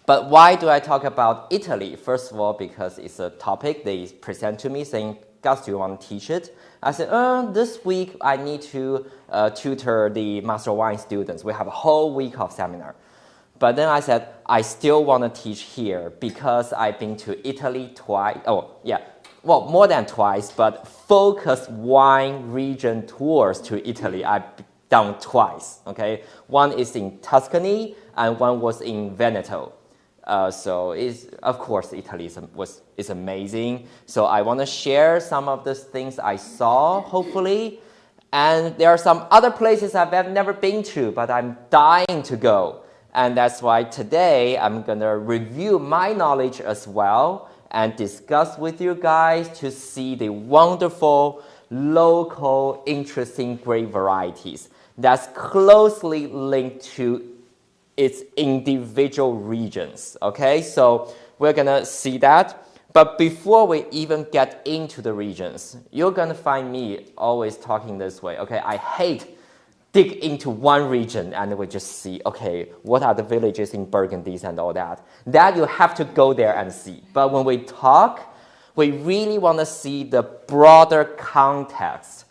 But why do I talk about Italy? First of all, because it's a topic they present to me saying, Gus, do you want to teach it? I said, this week I need to tutor the Master Wine students. We have a whole week of seminar. But then I said, I still want to teach here because I've been to Italy twice. Oh, yeah. Well, more than twice, but focused wine region tours to Italy I've done twice, okay? One is in Tuscany and one was in Veneto. So of course, Italy is amazing. So I want to share some of the things I saw, hopefully. And there are some other places I've never been to, but I'm dying to go. And that's why today I'm going to review my knowledge as well and discuss with you guys to see the wonderful, local, interesting grape varieties that's closely linked to its individual regions, okay? So we're gonna see that. But before we even get into the regions, you're gonna find me always talking this way, okay? I hate dig into one region and we just see, okay, what are the villages in Burgundies and all that. That you have to go there and see. But when we talk, we really wanna see the broader context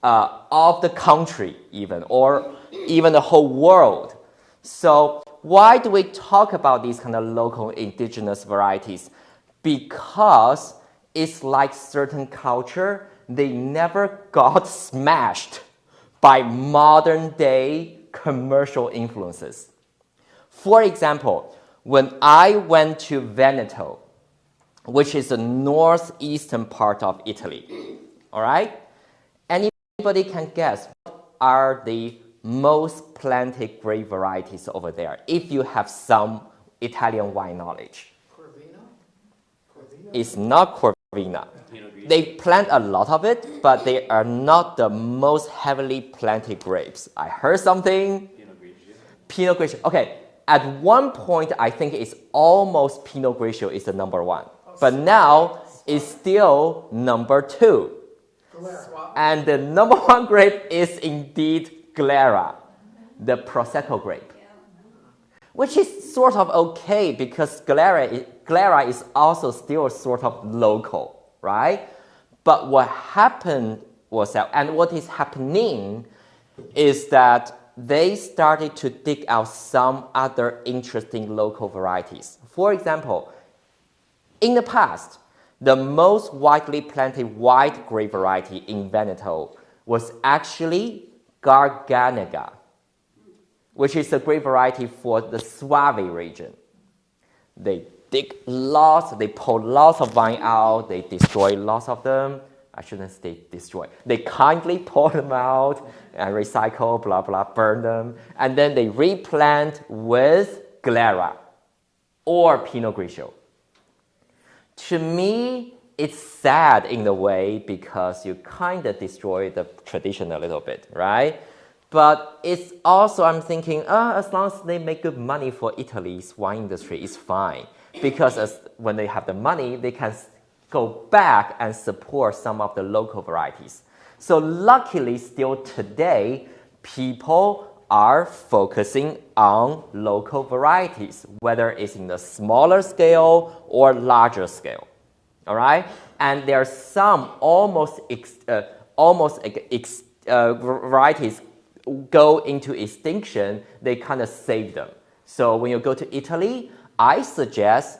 of the country even, or even the whole world. So why do we talk about these kind of local indigenous varieties? Because it's like certain culture, they never got smashed by modern day commercial influences. For example, when I went to Veneto, which is the northeastern part of Italy, all right? Anybody can guess what are the most planted grape varieties over there, if you have some Italian wine knowledge? Corvina? It's not Corvina. They plant a lot of it, but they are not the most heavily planted grapes. I heard something. Pinot Grigio. Okay, at one point, I think it's almost Pinot Grigio is the number one. But now, it's still number two. And the number one grape is indeed Glera, the Prosecco grape, which is sort of okay because Glera is also still sort of local, right? But what happened was that, and what is happening is that they started to dig out some other interesting local varieties. For example, in the past, the most widely planted white grape variety in Veneto was actually Garganega, which is a grape variety for the Suave region. They dig lots, they pull lots of vine out, they destroy lots of them. I shouldn't say destroy. They kindly pull them out and recycle, blah, blah, burn them. And then they replant with Glera or Pinot Grigio. To me, it's sad in a way because you kind of destroy the tradition a little bit, right? But it's also, I'm thinking, as long as they make good money for Italy's wine industry, it's fine. Because when they have the money, they can go back and support some of the local varieties. So luckily, still today, people are focusing on local varieties, whether it's in the smaller scale or larger scale. All right? And there are some varieties go into extinction, they kind of save them. So when you go to Italy, I suggest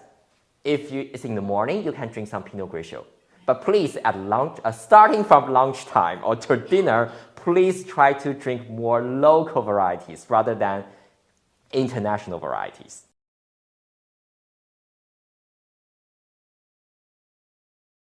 if it's in the morning, you can drink some Pinot Grigio. But please, at lunch, starting from lunchtime or to dinner, please try to drink more local varieties rather than international varieties.